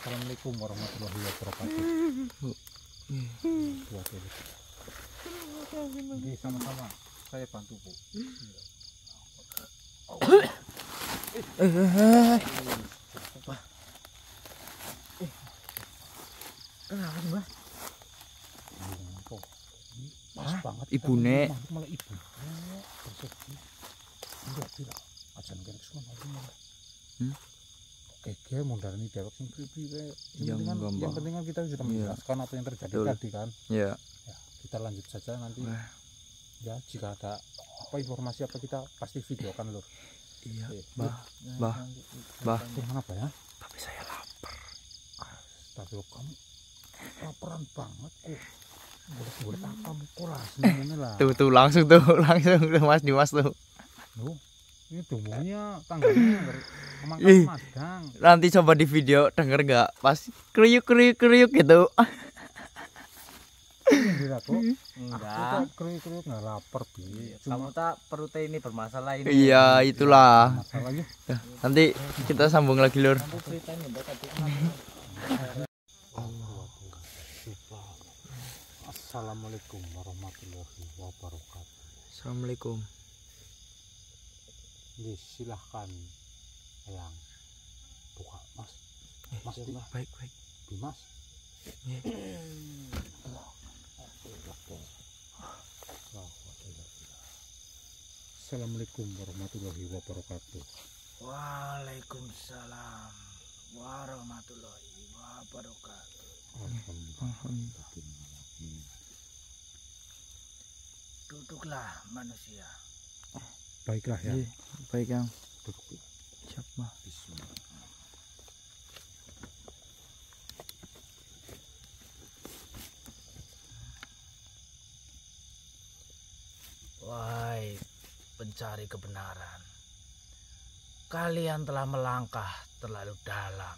Assalamualaikum warahmatullahi wabarakatuh. Oke, sama-sama. Saya bantu, Bu. Kenapa sih, Mbah? Pas banget. Ibu Nek. Malah ibu. Persegi. Tidak. Ajan kan semua malah. Oke, modal ini dewek sing priwe. Yang penting kan kita sudah menjelaskan apa yang terjadi tadi kan. Iya. Ya, kita lanjut saja nanti. Ya, jika ada apa informasi apa kita pasti videokan, Lur. Iya. Bah. Kenapa ya? Tapi saya lapar. Tapi kamu laparan banget kok. Boleh apa mukola semuanya lah. Tuh langsung tuh Mas Dimas tuh. Ini dumunya tangganya kemangkan madang. Nanti coba di video denger nggak? Pas kriuk gitu. Enggak. Kriuk nggak lapar bi. Kamu tak perut ini bermasalah ini. Iya itulah. Masalahnya. Nanti kita sambung lagi, Lur. Nanti ceritanya Mbak tadi. Assalamualaikum warahmatullahi wabarakatuh. Assalamualaikum. Silahkan yang buka, Mas. Mas Baik. Dimas. Assalamualaikum warahmatullahi wabarakatuh. Waalaikumsalam warahmatullahi wabarakatuh. Alhamdulillah. Duduklah manusia. Baiklah ya. Baik yang Duduk. siap mah. Bismillah. Wahai pencari kebenaran, kalian telah melangkah terlalu dalam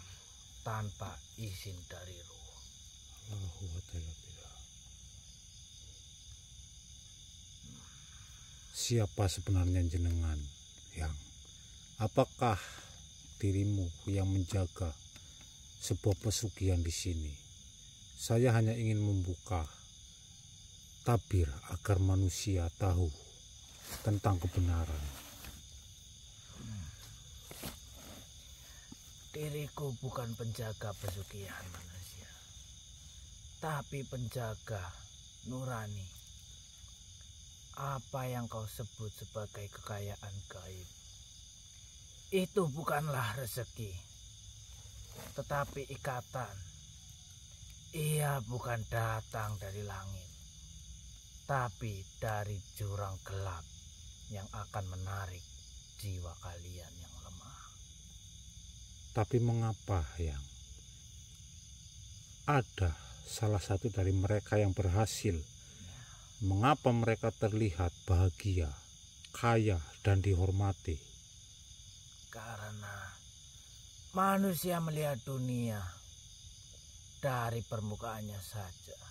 tanpa izin dari ruh. Siapa sebenarnya jenengan, yang? Apakah dirimu yang menjaga sebuah pesugihan di sini? Saya hanya ingin membuka tabir agar manusia tahu tentang kebenaran. Diriku bukan penjaga pesugihan manusia, tapi penjaga nurani. Apa yang kau sebut sebagai kekayaan gaib itu bukanlah rezeki, tetapi ikatan. Ia bukan datang dari langit, tapi dari jurang gelap yang akan menarik jiwa kalian yang lemah. Tapi mengapa, yang? Ada salah satu dari mereka yang berhasil. Mengapa mereka terlihat bahagia, kaya, dan dihormati? Karena manusia melihat dunia dari permukaannya saja.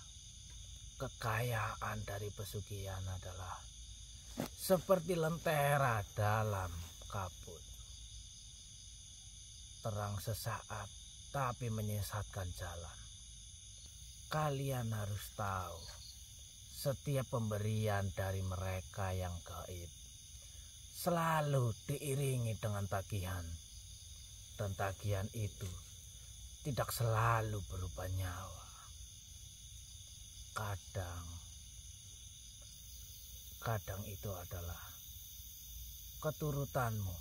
Kekayaan dari pesugihan adalah seperti lentera dalam kabut. Terang sesaat tapi menyesatkan jalan. Kalian harus tahu, setiap pemberian dari mereka yang gaib selalu diiringi dengan tagihan. Dan tagihan itu tidak selalu berupa nyawa. Kadang itu adalah keturutanmu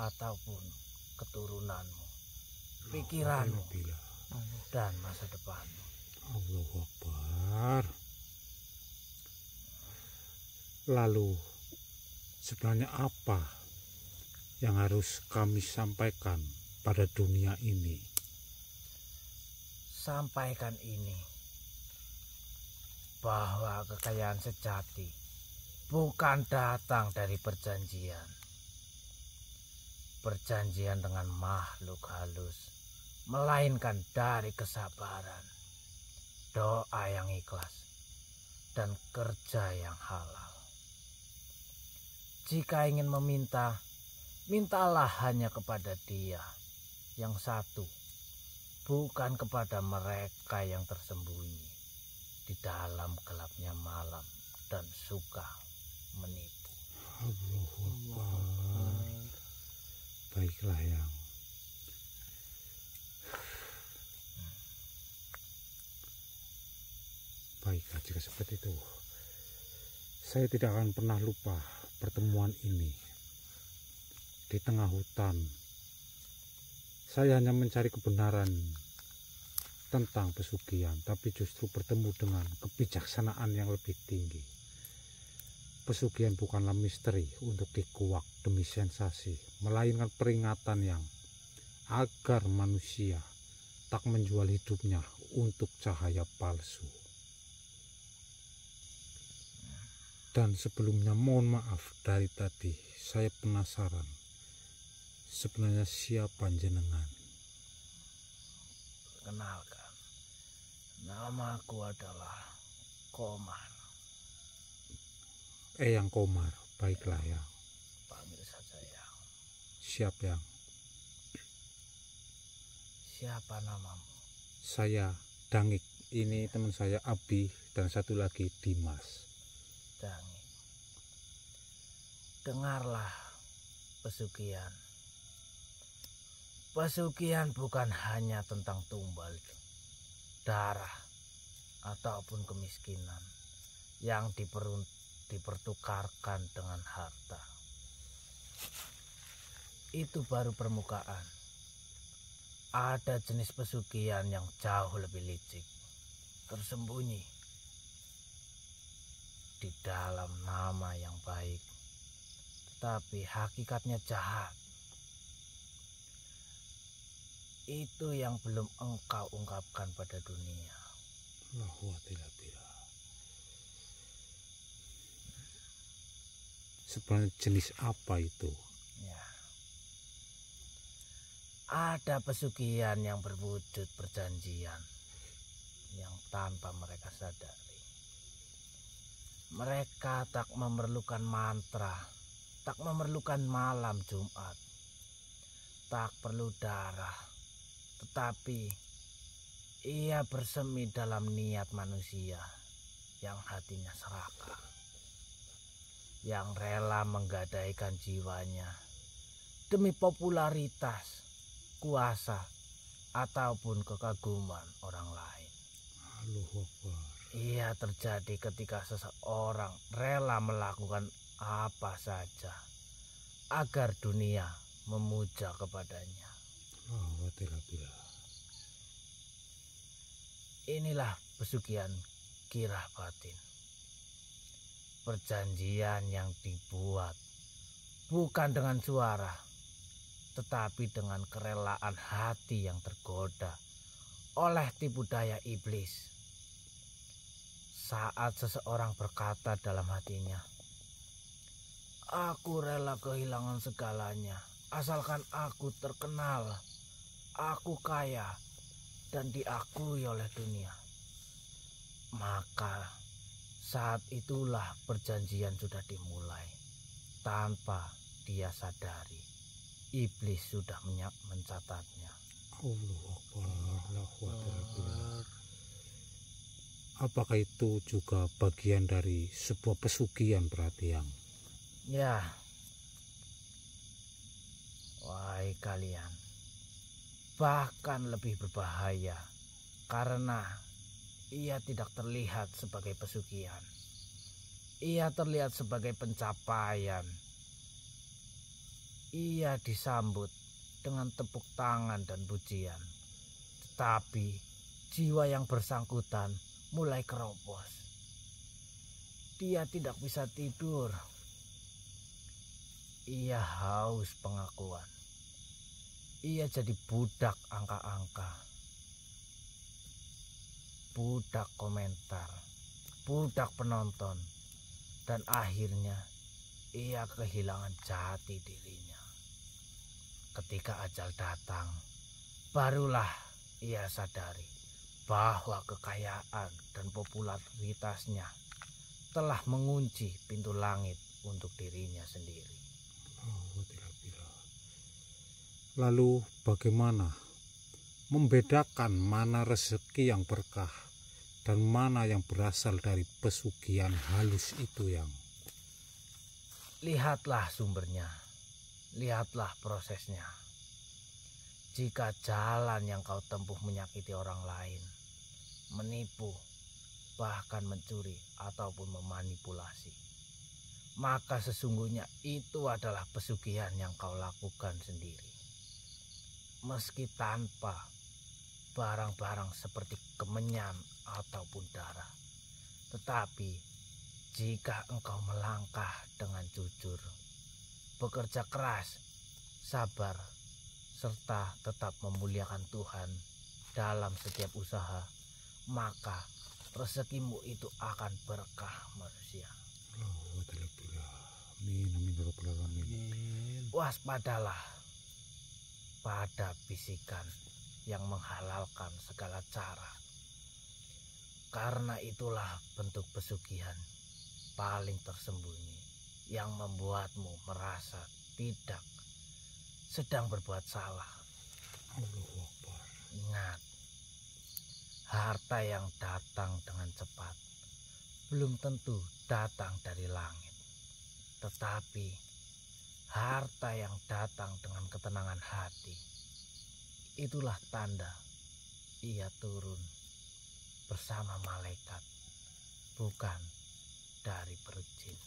ataupun keturunanmu, pikiranmu, dan masa depanmu. Allahu Akbar. Lalu sebenarnya apa yang harus kami sampaikan pada dunia ini? Sampaikan ini, bahwa kekayaan sejati bukan datang dari perjanjian. Perjanjian dengan makhluk halus, melainkan dari kesabaran, doa yang ikhlas, dan kerja yang halal. Jika ingin meminta, mintalah hanya kepada Dia yang satu, bukan kepada mereka yang tersembunyi di dalam gelapnya malam dan suka menipu. Allahu Akbar. Baiklah yang. Baiklah jika seperti itu. Saya tidak akan pernah lupa pertemuan ini. Di tengah hutan, saya hanya mencari kebenaran tentang pesugihan, tapi justru bertemu dengan kebijaksanaan yang lebih tinggi. Pesugihan bukanlah misteri untuk dikuak demi sensasi, melainkan peringatan yang agar manusia tak menjual hidupnya untuk cahaya palsu. Dan sebelumnya mohon maaf dari tadi, saya penasaran sebenarnya siapa jenengan? Kenalkan, namaku adalah Komar. Eyang Komar, baiklah ya. Panggil saja Yang. Siap yang. Siapa namamu? Saya Dangik, ini teman saya Abi dan satu lagi Dimas. Dangi. Dengarlah pesugihan. Pesugihan bukan hanya tentang tumbal, darah, ataupun kemiskinan yang dipertukarkan dengan harta. Itu baru permukaan. Ada jenis pesugihan yang jauh lebih licik, tersembunyi di dalam nama yang baik, tetapi hakikatnya jahat. Itu yang belum engkau ungkapkan pada dunia. Sebenarnya jenis apa itu? Ya. Ada pesugihan yang berwujud perjanjian yang tanpa mereka sadari. Mereka tak memerlukan mantra, tak memerlukan malam Jumat, tak perlu darah, tetapi ia bersemi dalam niat manusia yang hatinya serakah, yang rela menggadaikan jiwanya demi popularitas, kuasa, ataupun kekaguman orang lain. Allahu Akbar. Ia terjadi ketika seseorang rela melakukan apa saja agar dunia memuja kepadanya. Inilah pesugihan kirah batin. Perjanjian yang dibuat bukan dengan suara, tetapi dengan kerelaan hati yang tergoda oleh tipu daya iblis. Saat seseorang berkata dalam hatinya, "Aku rela kehilangan segalanya, asalkan aku terkenal, aku kaya, dan diakui oleh dunia." Maka saat itulah perjanjian sudah dimulai. Tanpa dia sadari, iblis sudah mencatatnya. Allahu Akbar. Apakah itu juga bagian dari sebuah pesugihan berarti yang? Ya, wahai kalian, bahkan lebih berbahaya karena ia tidak terlihat sebagai pesugihan. Ia terlihat sebagai pencapaian. Ia disambut dengan tepuk tangan dan pujian. Tetapi jiwa yang bersangkutan mulai keropos. Dia tidak bisa tidur. Ia haus pengakuan. Ia jadi budak angka-angka, budak komentar, budak penonton, dan akhirnya ia kehilangan jati dirinya. Ketika ajal datang, barulah ia sadari bahwa kekayaan dan popularitasnya telah mengunci pintu langit untuk dirinya sendiri. Lalu bagaimana membedakan mana rezeki yang berkah dan mana yang berasal dari pesugihan halus itu, Yang? Lihatlah sumbernya, lihatlah prosesnya. Jika jalan yang kau tempuh menyakiti orang lain, menipu, bahkan mencuri ataupun memanipulasi, maka sesungguhnya itu adalah pesugihan yang kau lakukan sendiri. Meski tanpa barang-barang seperti kemenyan ataupun darah. Tetapi jika engkau melangkah dengan jujur, bekerja keras, sabar, serta tetap memuliakan Tuhan dalam setiap usaha, maka rezekimu itu akan berkah manusia. Waspadalah pada bisikan yang menghalalkan segala cara, karena itulah bentuk pesugihan paling tersembunyi yang membuatmu merasa tidak sedang berbuat salah. Ingat, harta yang datang dengan cepat belum tentu datang dari langit, tetapi harta yang datang dengan ketenangan hati, itulah tanda ia turun bersama malaikat, bukan dari perut jin.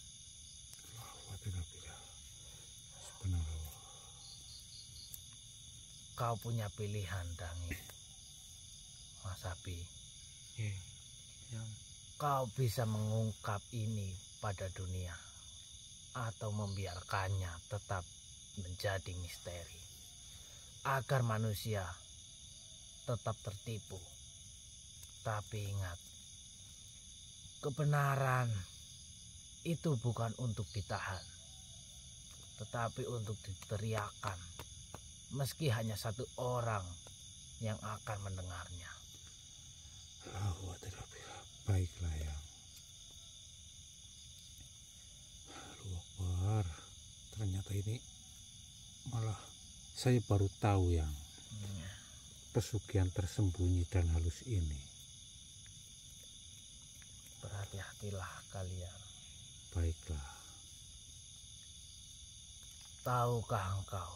Kau punya pilihan, Dangi, Mas Abi. Kau bisa mengungkap ini pada dunia atau membiarkannya tetap menjadi misteri agar manusia tetap tertipu. Tapi ingat, kebenaran itu bukan untuk ditahan, tetapi untuk diteriakan, meski hanya satu orang yang akan mendengarnya. Baiklah, Yang. Akbar. Ternyata ini malah saya baru tahu, Yang. Pesugihan tersembunyi dan halus ini. Berhati-hatilah kalian. Baiklah. Tahukah engkau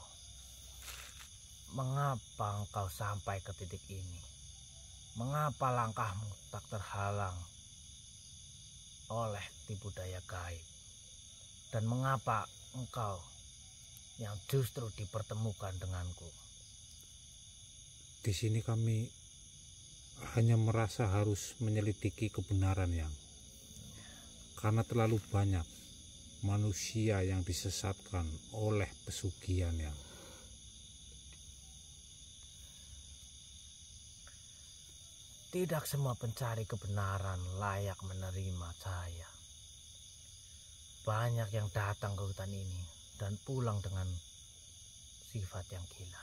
mengapa engkau sampai ke titik ini? Mengapa langkahmu tak terhalang oleh tipu daya gaib? Dan mengapa engkau yang justru dipertemukan denganku? Di sini kami hanya merasa harus menyelidiki kebenaran, Yang. Karena terlalu banyak manusia yang disesatkan oleh pesugihan, Yang. Tidak semua pencari kebenaran layak menerima cahaya. Banyak yang datang ke hutan ini dan pulang dengan sifat yang gila.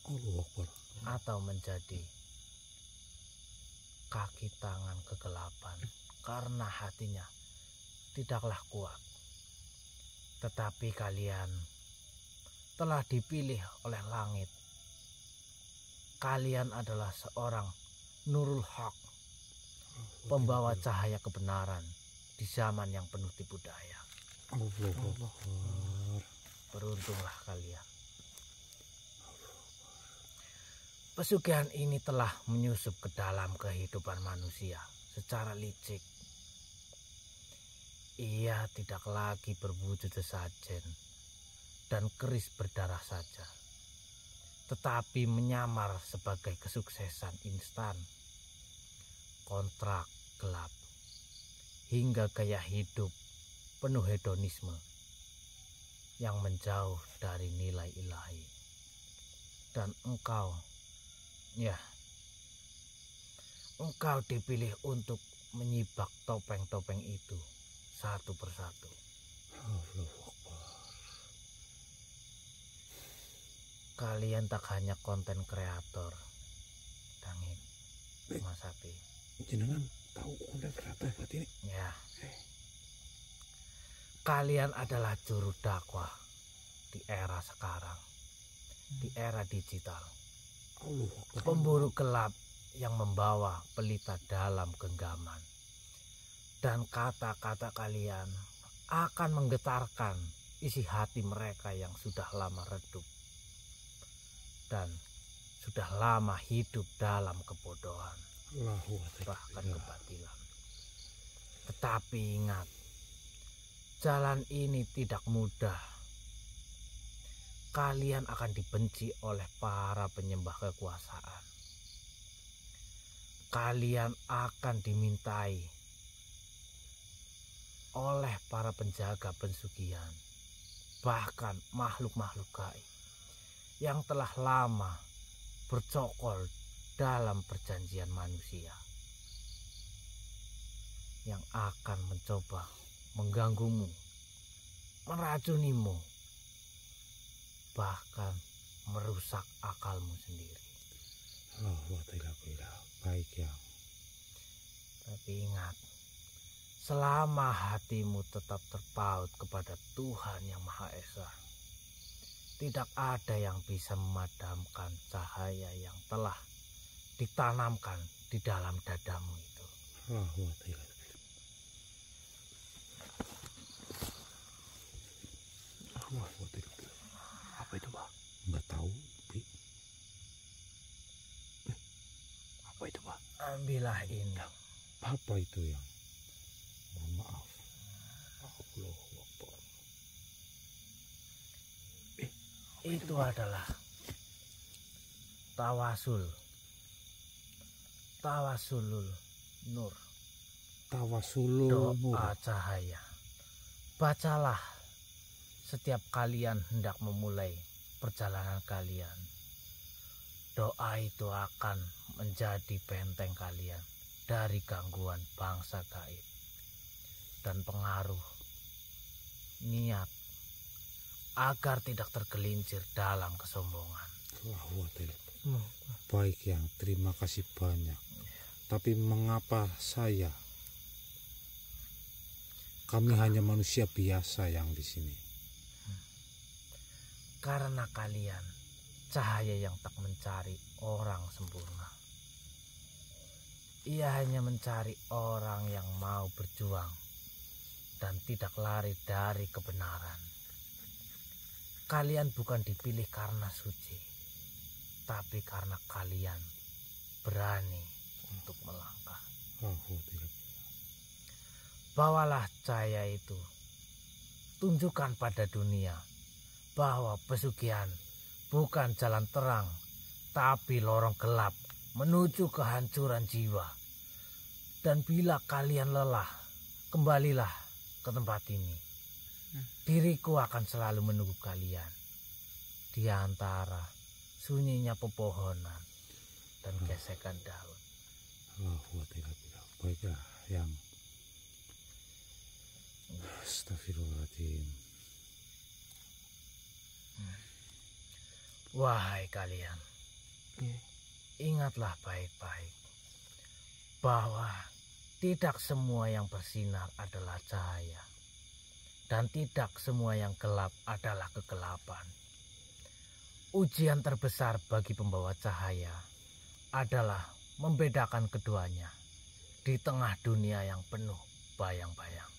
Allahu Akbar. Atau menjadi kaki tangan kegelapan karena hatinya tidaklah kuat. Tetapi kalian telah dipilih oleh langit. Kalian adalah seorang Nurul Haq, pembawa cahaya kebenaran di zaman yang penuh tipu daya. Beruntunglah kalian. Pesugihan ini telah menyusup ke dalam kehidupan manusia secara licik. Ia tidak lagi berwujud sesajen dan keris berdarah saja, tetapi menyamar sebagai kesuksesan instan, kontrak gelap, hingga gaya hidup penuh hedonisme yang menjauh dari nilai ilahi. Dan engkau dipilih untuk menyibak topeng-topeng itu satu persatu. Kalian tak hanya konten kreator, Dangin, Mas Api. Jenengan tahu konten kreator berarti ini? Ya. Kalian adalah juru dakwah di era sekarang, di era digital. Allah Akbar. Pemburu gelap yang membawa pelita dalam genggaman. Dan kata-kata kalian akan menggetarkan isi hati mereka yang sudah lama redup dan sudah lama hidup dalam kebodohan, Allahu Akbar. bahkan kebatilan. Tetapi ingat, jalan ini tidak mudah. Kalian akan dibenci oleh para penyembah kekuasaan. Kalian akan dimintai oleh para penjaga pesugihan, bahkan makhluk-makhluk gaib yang telah lama bercokol dalam perjanjian manusia, yang akan mencoba mengganggumu, meracunimu, bahkan merusak akalmu sendiri. Allahu Akbar. Baik ya. Tapi ingat, selama hatimu tetap terpaut kepada Tuhan Yang Maha Esa, tidak ada yang bisa memadamkan cahaya yang telah ditanamkan di dalam dadamu itu. Allahu Akbar. Allahu Akbar. Apa itu, Pak? Nggak tahu, Bi. Apa itu, Pak? Ambillah ini. Apa itu yang? Mohon maaf. Allahu Akbar. Itu adalah Tawasulul Nur, Tawasulul Nur. doa cahaya. Bacalah setiap kalian hendak memulai perjalanan kalian. Doa itu akan menjadi benteng kalian dari gangguan bangsa gaib dan pengaruh niat agar tidak tergelincir dalam kesombongan. Allahu Akbar. Baik yang, terima kasih banyak. Tapi mengapa saya? Kami hanya manusia biasa yang di sini. Karena kalian cahaya yang tak mencari orang sempurna. Ia hanya mencari orang yang mau berjuang dan tidak lari dari kebenaran. Kalian bukan dipilih karena suci, tapi karena kalian berani untuk melangkah. Allahu Akbar. Bawalah cahaya itu. Tunjukkan pada dunia bahwa pesugihan bukan jalan terang, tapi lorong gelap menuju kehancuran jiwa. Dan bila kalian lelah, kembalilah ke tempat ini. Diriku akan selalu menunggu kalian di antara sunyinya pepohonan dan gesekan daun. Allahu Akbar. Baiklah yang. Astagfirullahaladzim. Wahai kalian, ingatlah baik-baik bahwa tidak semua yang bersinar adalah cahaya, dan tidak semua yang gelap adalah kegelapan. Ujian terbesar bagi pembawa cahaya adalah membedakan keduanya di tengah dunia yang penuh bayang-bayang.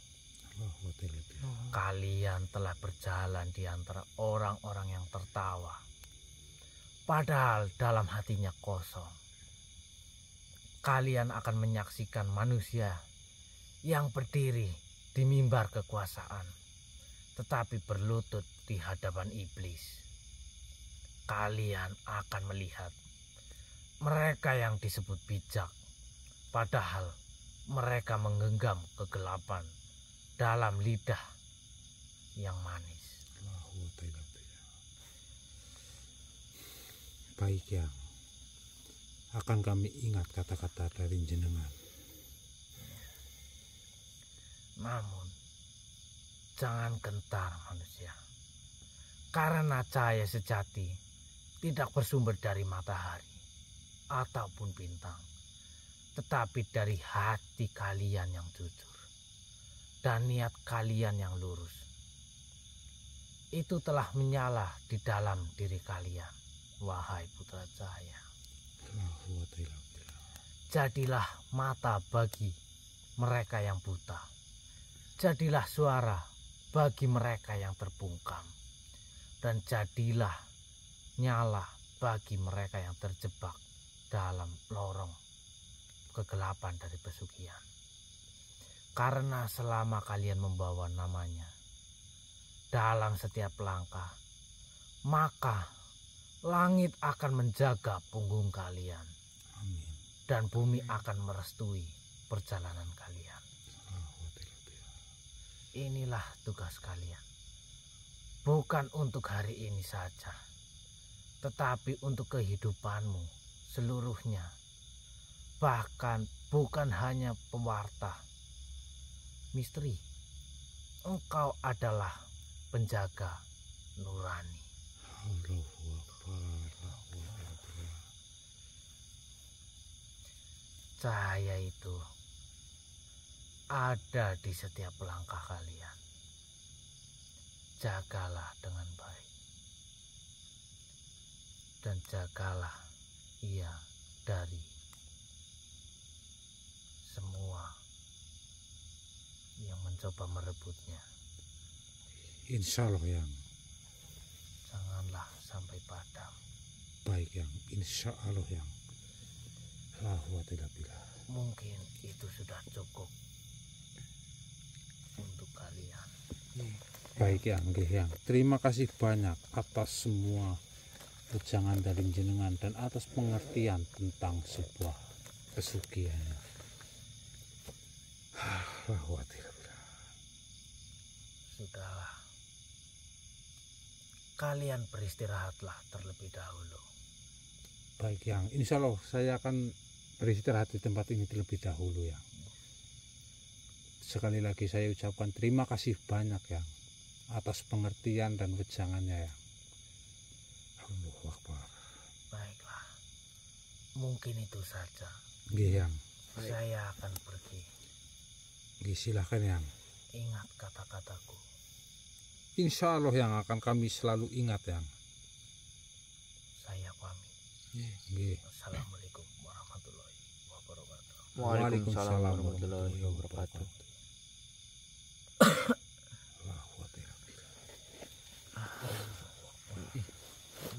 Kalian telah berjalan di antara orang-orang yang tertawa, padahal dalam hatinya kosong. Kalian akan menyaksikan manusia yang berdiri di mimbar kekuasaan, tetapi berlutut di hadapan iblis. Kalian akan melihat mereka yang disebut bijak, padahal mereka menggenggam kegelapan dalam lidah yang manis. Baik yang, akan kami ingat kata-kata dari jenengan. Namun jangan gentar manusia, karena cahaya sejati tidak bersumber dari matahari ataupun bintang, tetapi dari hati kalian yang jujur dan niat kalian yang lurus. Itu telah menyala di dalam diri kalian. wahai putra cahaya. Jadilah mata bagi mereka yang buta. Jadilah suara bagi mereka yang terbungkam. Dan jadilah nyala bagi mereka yang terjebak dalam lorong kegelapan dari pesugihan. Karena selama kalian membawa namanya dalam setiap langkah, maka langit akan menjaga punggung kalian. Amin. Dan bumi akan merestui perjalanan kalian. Inilah tugas kalian. Bukan untuk hari ini saja, tetapi untuk kehidupanmu seluruhnya. Bahkan bukan hanya pewarta misteri. Engkau adalah penjaga nurani. Cahaya itu ada di setiap langkah kalian. Jagalah dengan baik. Dan jagalah ia dari semua yang mencoba merebutnya. Insya Allah yang Janganlah sampai padam. baik yang insya Allah yang Mungkin itu sudah cukup untuk kalian. baik yang terima kasih banyak atas semua wejangan dari jenengan dan atas pengertian tentang sebuah pesugihan. Sudahlah. Kalian beristirahatlah terlebih dahulu. Baik yang insya Allah saya akan beristirahat di tempat ini terlebih dahulu ya. Sekali lagi saya ucapkan terima kasih banyak ya atas pengertian dan wejangannya ya. Allahu Akbar. Baiklah. Mungkin itu saja. Nggih yang. Saya akan pergi. Nggih silahkan yang. Ingat kata-kataku. Insya Allah yang akan kami selalu ingat yang. Saya pamit. Nggih. Assalamualaikum warahmatullahi wabarakatuh. Waalaikumsalam warahmatullahi wabarakatuh.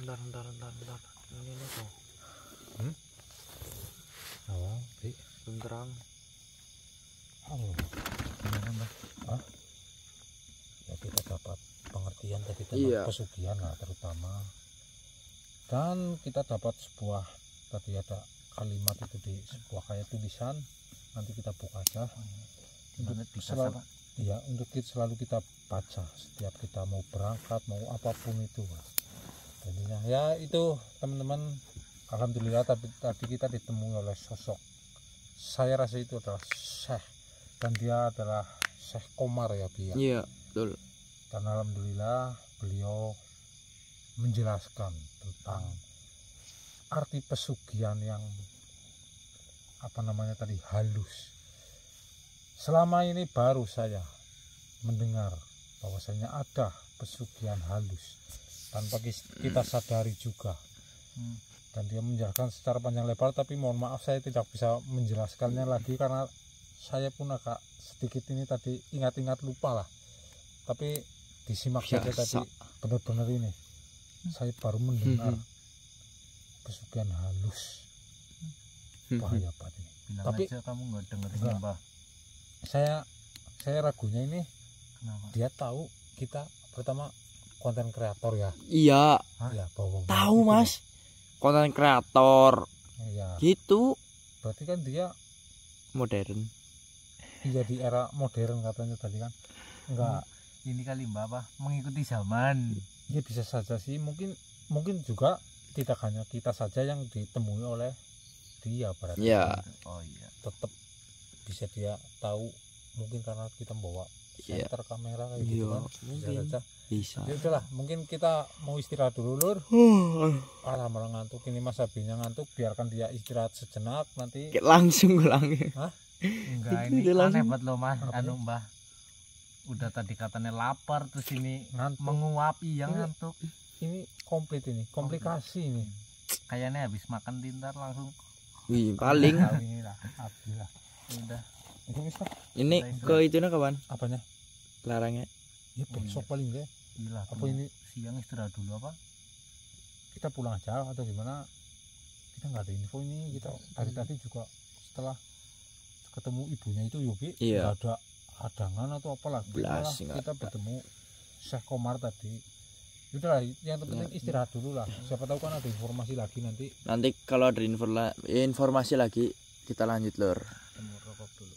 Bentar. Ini tuh. Awal, Benterang. halo. Hah? Ya kita dapat pengertian tadi tentang pesugihan lah terutama. Dan kita dapat sebuah tadi ada kalimat itu di sebuah kayak tulisan. Nanti kita buka aja. Untuk selalu kita baca setiap kita mau berangkat mau apapun itu. Jadinya ya itu teman-teman, alhamdulillah tadi kita ditemui oleh sosok, saya rasa itu adalah Syekh, dan dia adalah Syekh Komar ya Bi. Iya, betul. Dan alhamdulillah beliau menjelaskan tentang arti pesugihan yang tadi halus. Selama ini baru saya mendengar bahwasanya ada pesugihan halus tanpa kita sadari juga. Dan dia menjelaskan secara panjang lebar, tapi mohon maaf saya tidak bisa menjelaskannya lagi karena saya pun agak sedikit ini tadi ingat-ingat lupa lah. Tapi disimak saja tadi, benar-benar ini saya baru mendengar pesugihan halus. Bahaya banget ini. Bilang tapi aja kamu nggak dengerin Mbah. Saya ragunya ini. Kenapa? Dia tahu kita pertama konten kreator ya. Iya. Ya, Tahu gitu, Mas. Konten kreator. Iya. Gitu. Berarti kan dia modern. Iya, di era modern katanya tadi kan. Enggak. Ini kali Mbak apa? Mengikuti zaman. Ya bisa saja sih. Mungkin juga tidak hanya kita saja yang ditemui oleh dia berarti. Iya. Oh iya. Tetap bisa dia tahu, mungkin karena kita bawa senter kamera kayak gitu kan. Bisa saja. Bisa. Ya udahlah, mungkin kita mau istirahat dulu Lur. Malah ngantuk ini, Mas Abinya ngantuk, biarkan dia istirahat sejenak nanti. Langsung ulangnya. Hah? Enggak, ini aneh banget loh Mas. Mbah. Udah tadi katanya lapar terus ini ngantuk. Menguapi yang ngantuk. ini komplit ini, komplikasi ini. Kayaknya habis makan tintar langsung Wih, paling. Inilah, alhamdulillah. udah. Itu bisa Ini ke itunya kapan? apanya? Larangnya. Ya besok paling deh. Gila. Apa ini Siang istirahat dulu apa? kita pulang aja atau gimana? Kita nggak ada info ini. Kita dari tadi juga setelah ketemu ibunya itu Yobi Iya. nggak ada hadangan atau apalah. Belas, nggak Kita ada. bertemu Syekh Komar tadi. Udah lah, yang penting istirahat dulu lah. Siapa tahu kan ada informasi lagi nanti. Nanti kalau ada informasi lagi kita lanjut lur. Temu rokok dulu.